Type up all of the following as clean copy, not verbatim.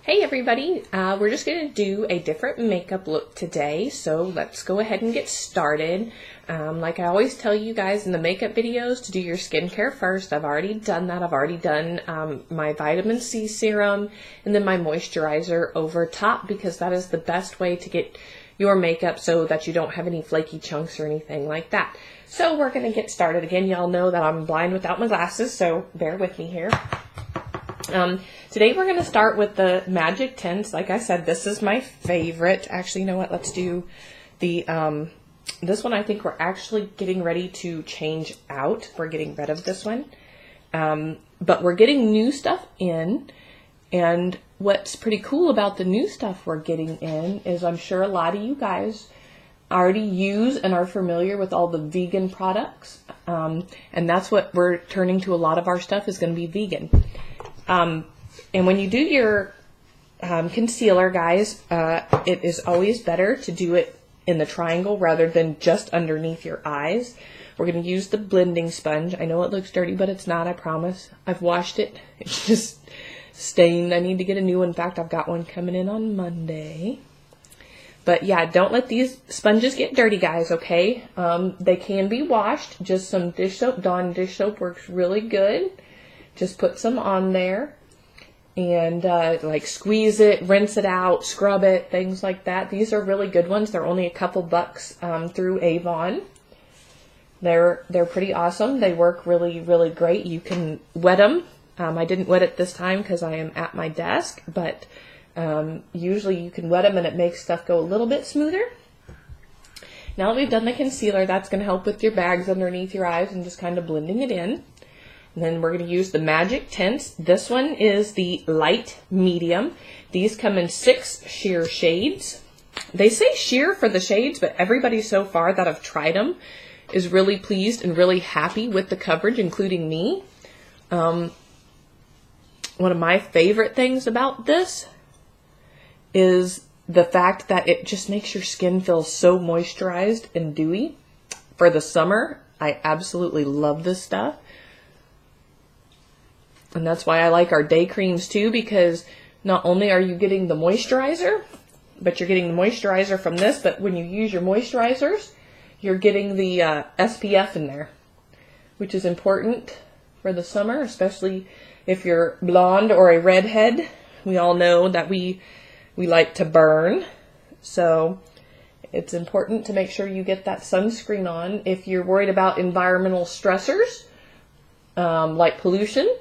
Hey everybody, we're just going to do a different makeup look today, so let's go ahead and get started. Like I always tell you guys in the makeup videos to do your skincare first. I've already done that. I've already done my vitamin C serum and then my moisturizer over top because that is the best way to get your makeup so that you don't have any flaky chunks or anything like that. So we're going to get started. Again, y'all know that I'm blind without my glasses, so bear with me here. Today we're going to start with the Magic Tints. Like I said, this is my favorite. Actually, you know what? Let's do the, this one I think we're actually getting ready to change out. We're getting rid of this one. But we're getting new stuff in. And what's pretty cool about the new stuff we're getting in is I'm sure a lot of you guys already use and are familiar with all the vegan products. And that's what we're turning to. A lot of our stuff is going to be vegan. And when you do your concealer, guys, it is always better to do it in the triangle rather than just underneath your eyes. We're going to use the blending sponge. I know it looks dirty, but it's not, I promise. I've washed it. It's just stained. I need to get a new one. In fact, I've got one coming in on Monday. But yeah, don't let these sponges get dirty, guys, okay? They can be washed. Just some dish soap. Dawn dish soap works really good. Just put some on there and like squeeze it, rinse it out, scrub it, things like that. These are really good ones. They're only a couple bucks through Avon. They're pretty awesome. They work really, really great. You can wet them. I didn't wet it this time because I am at my desk, but usually you can wet them and it makes stuff go a little bit smoother. Now that we've done the concealer, that's going to help with your bags underneath your eyes and just kind of blending it in. And then we're going to use the Magic Tints. This one is the light medium. These come in 6 sheer shades. They say sheer for the shades, but everybody so far that I've tried them is really pleased and really happy with the coverage, including me. One of my favorite things about this is the fact that it just makes your skin feel so moisturized and dewy. For the summer, I absolutely love this stuff. And that's why I like our day creams too, because not only are you getting the moisturizer, but you're getting the moisturizer from this, but when you use your moisturizers, you're getting the SPF in there, which is important for the summer, especially if you're blonde or a redhead. We all know that we like to burn, so it's important to make sure you get that sunscreen on. If you're worried about environmental stressors, like pollution,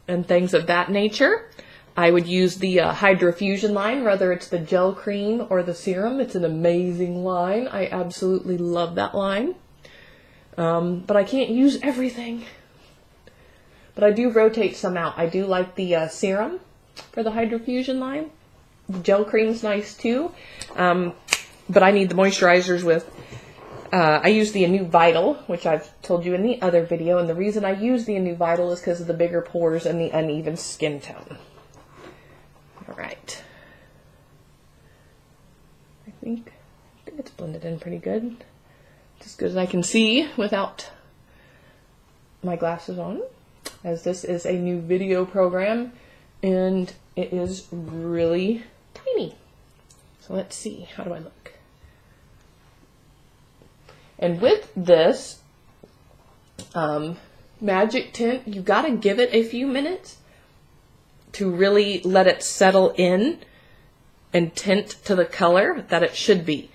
and things of that nature, I would use the Hydrofusion line, whether it's the gel cream or the serum. It's an amazing line. I absolutely love that line. But I can't use everything. But I do rotate some out. I do like the serum for the Hydrofusion line. The gel cream's nice too. But I need the moisturizers with I use the Anew Vital, which I've told you in the other video, and the reason I use the Anew Vital is because of the bigger pores and the uneven skin tone. Alright. I think it's blended in pretty good. Just as good as I can see without my glasses on, as this is a new video program, and it is really tiny. So let's see, how do I look? And with this Magic Tint, you got to give it a few minutes to really let it settle in and tint to the color that it should be.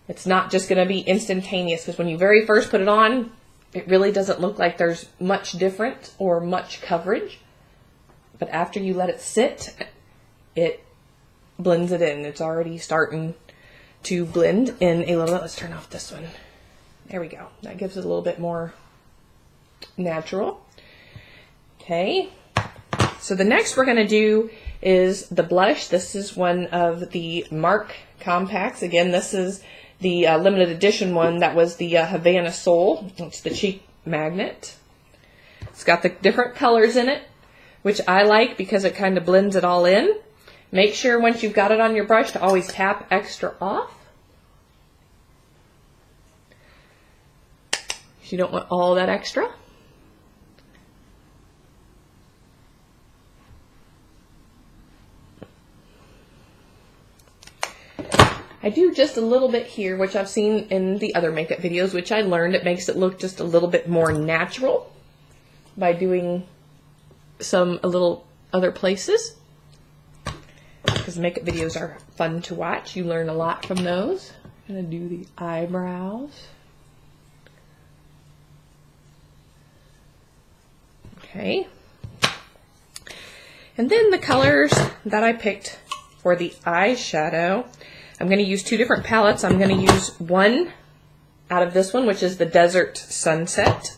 It's not just going to be instantaneous, because when you very first put it on, it really doesn't look like there's much difference or much coverage. But after you let it sit, it blends it in. It's already starting to blend in a little bit. Let's turn off this one. There we go. That gives it a little bit more natural. Okay. So the next we're going to do is the blush. This is one of the Mark compacts. Again, this is the limited edition one. That was the Havana Soul. It's the cheek magnet. It's got the different colors in it, which I like because it kind of blends it all in. Make sure once you've got it on your brush to always tap extra off. You don't want all that extra. I do just a little bit here, which I've seen in the other makeup videos, which I learned it makes it look just a little bit more natural by doing a little other places. Because makeup videos are fun to watch. You learn a lot from those. I'm going to do the eyebrows. Okay. And then the colors that I picked for the eyeshadow, I'm going to use two different palettes. I'm going to use one out of this one, which is the Desert Sunset.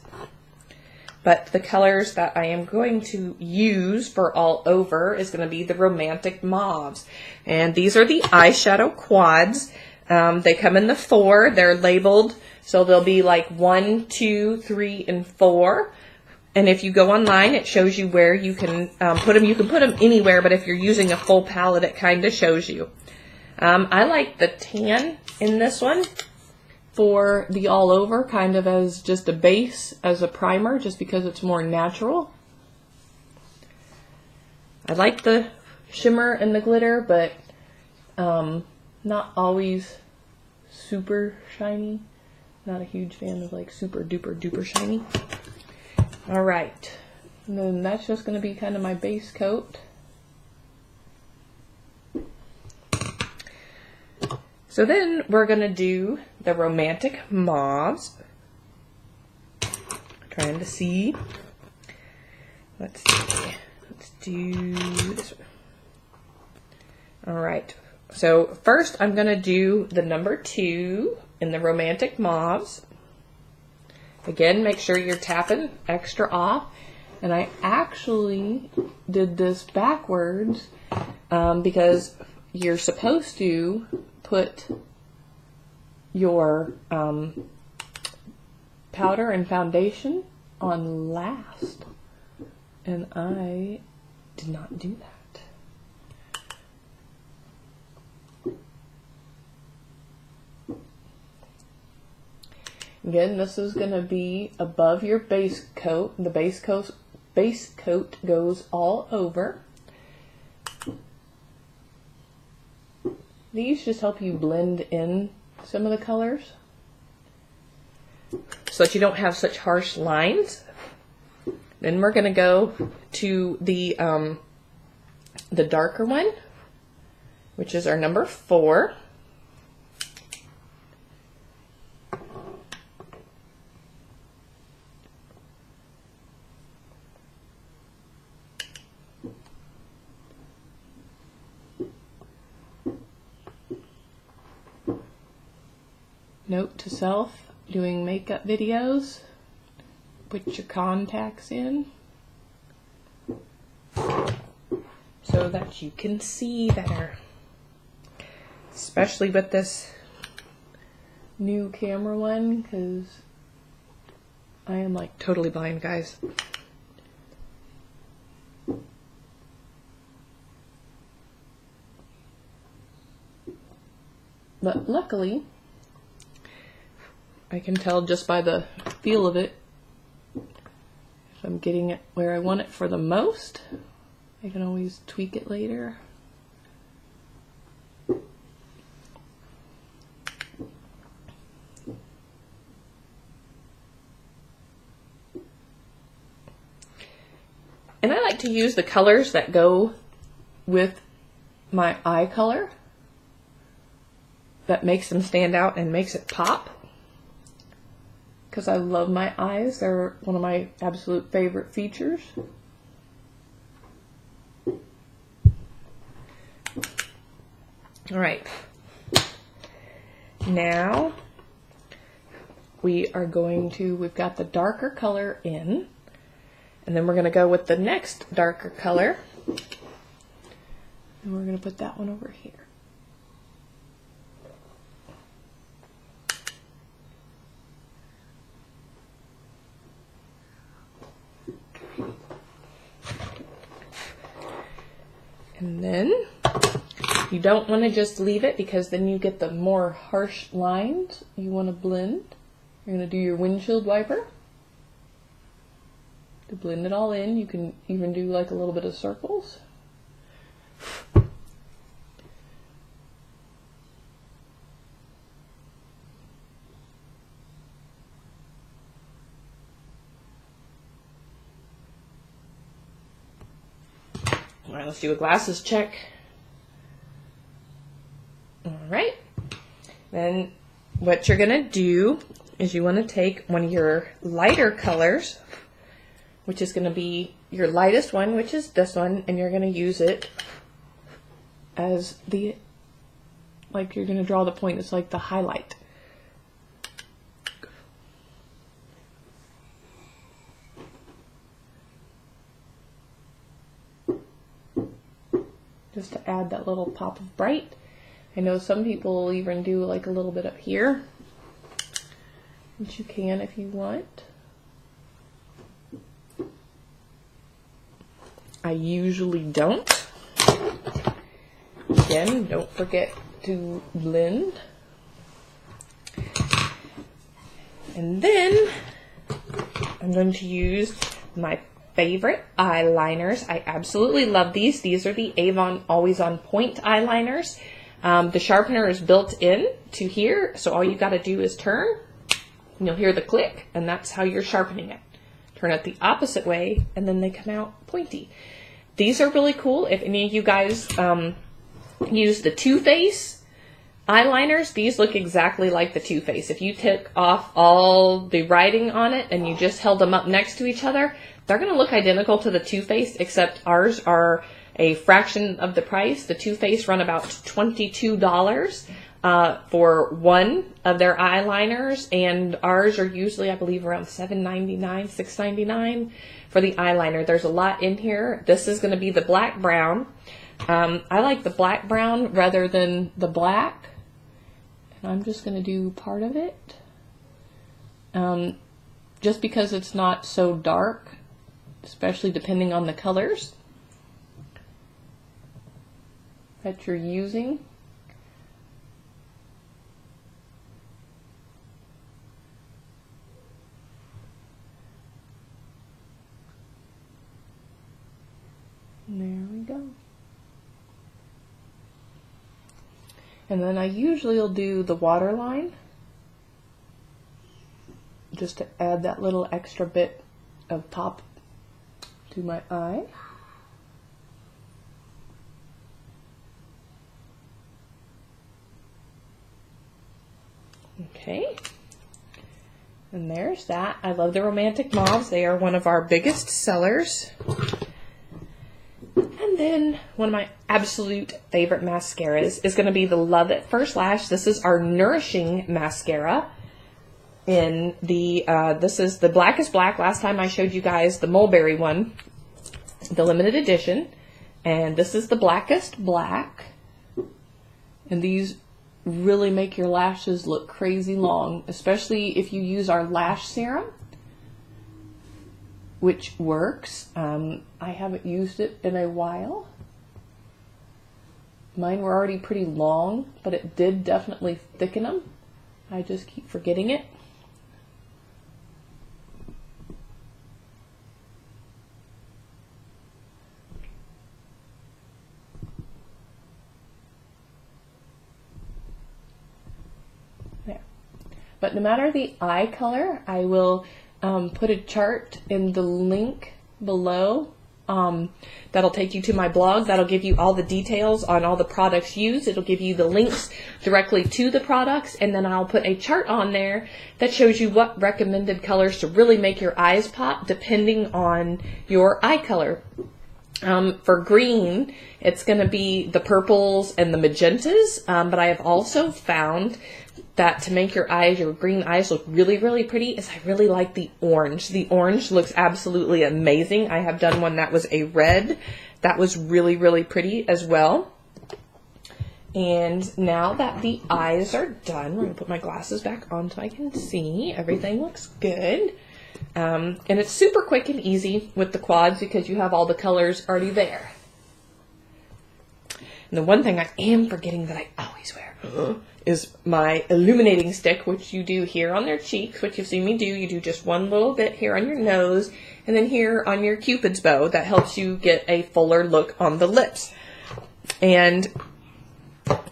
But the colors that I am going to use for all over is going to be the Romantic Mauves. And these are the eyeshadow quads. They come in the 4. They're labeled, so they'll be like 1, 2, 3, and 4. And if you go online, it shows you where you can put them. You can put them anywhere, but if you're using a full palette, it kind of shows you. I like the tan in this one for the all over, kind of as just a base, as a primer, just because it's more natural. I like the shimmer and the glitter, but not always super shiny. Not a huge fan of like super duper duper shiny. All right, and then that's just going to be kind of my base coat. So then we're going to do the Romantic Mauves. Trying to see. Let's see. Let's do this one. All right. So first I'm going to do the number 2 in the Romantic Mauves. Again, make sure you're tapping extra off. And I actually did this backwards because you're supposed to put your powder and foundation on last. And I did not do that. Again, this is going to be above your base coat. The base coat goes all over. These just help you blend in some of the colors so that you don't have such harsh lines. Then we're going to go to the darker one, which is our number 4. Note to self, doing makeup videos, put your contacts in so that you can see better. Especially with this new camera one, because I am like totally blind, guys. But luckily, I can tell just by the feel of it if I'm getting it where I want it for the most. I can always tweak it later. And I like to use the colors that go with my eye color. That makes them stand out and makes it pop. Because I love my eyes. They're one of my absolute favorite features. All right. Now we've got the darker color in, and then we're going to go with the next darker color, and we're going to put that one over here. And then you don't want to just leave it, because then you get the more harsh lines. You want to blend. You're going to do your windshield wiper to blend it all in. You can even do like a little bit of circles. All right, let's do a glasses check. All right. Then what you're going to do is you want to take one of your lighter colors, which is going to be your lightest one, which is this one, and you're going to use it as the, like you're going to draw the point. It's like the highlight. Just to add that little pop of bright. I know some people will even do like a little bit up here, which you can if you want. I usually don't. Again, don't forget to blend. And then I'm going to use my favorite eyeliners. I absolutely love these. These are the Avon Always On Point eyeliners. The sharpener is built in to here, so all you got to do is turn, and you'll hear the click, and that's how you're sharpening it. Turn it the opposite way, and then they come out pointy. These are really cool. If any of you guys use the Too Faced eyeliners, these look exactly like the Too Faced. If you took off all the writing on it and you just held them up next to each other, they're going to look identical to the Too Faced, except ours are a fraction of the price. The Too Faced run about $22 for one of their eyeliners, and ours are usually, I believe, around $7.99, $6.99 for the eyeliner. There's a lot in here. This is going to be the black brown. I like the black brown rather than the black, and I'm just going to do part of it, just because it's not so dark, especially depending on the colors that you're using. There we go. And then I usually will do the waterline just to add that little extra bit of pop to my eye. Okay, and there's that. I love the Romantic Mauves. They are one of our biggest sellers. And then one of my absolute favorite mascaras is going to be the Love at First Lash. This is our Nourishing Mascara. In the this is the Blackest Black. Last time I showed you guys the Mulberry one, the limited edition, and this is the Blackest Black. And these really make your lashes look crazy long, especially if you use our lash serum, which works. I haven't used it in a while. Mine were already pretty long, but it did definitely thicken them. I just keep forgetting it. There. But no matter the eye color, I will put a chart in the link below. That'll take you to my blog. That'll give you all the details on all the products used. It'll give you the links directly to the products, and then I'll put a chart on there that shows you what recommended colors to really make your eyes pop depending on your eye color. For green, it's going to be the purples and the magentas, but I have also found that to make your green eyes look really, really pretty is I really like the orange. The orange looks absolutely amazing. I have done one that was a red. That was really, really pretty as well. And now that the eyes are done, we're going to put my glasses back on so I can see. Everything looks good. And it's super quick and easy with the quads because you have all the colors already there. And the one thing I am forgetting that I always wear is my illuminating stick, which you do here on their cheeks, which you've seen me do. You do just one little bit here on your nose, and then here on your Cupid's bow. That helps you get a fuller look on the lips. And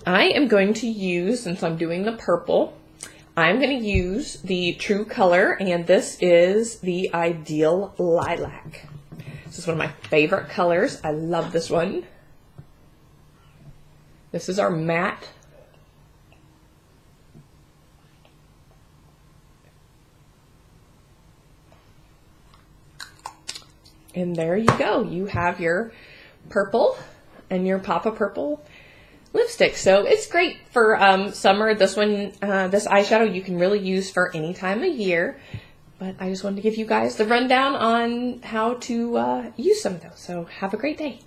I am going to use, since I'm doing the purple, I'm going to use the True Color, and this is the Ideal Lilac. This is one of my favorite colors. I love this one. This is our matte. And there you go. You have your purple and your Pop of Purple lipstick. So it's great for summer. This one, this eyeshadow you can really use for any time of year. But I just wanted to give you guys the rundown on how to use some of those. So have a great day.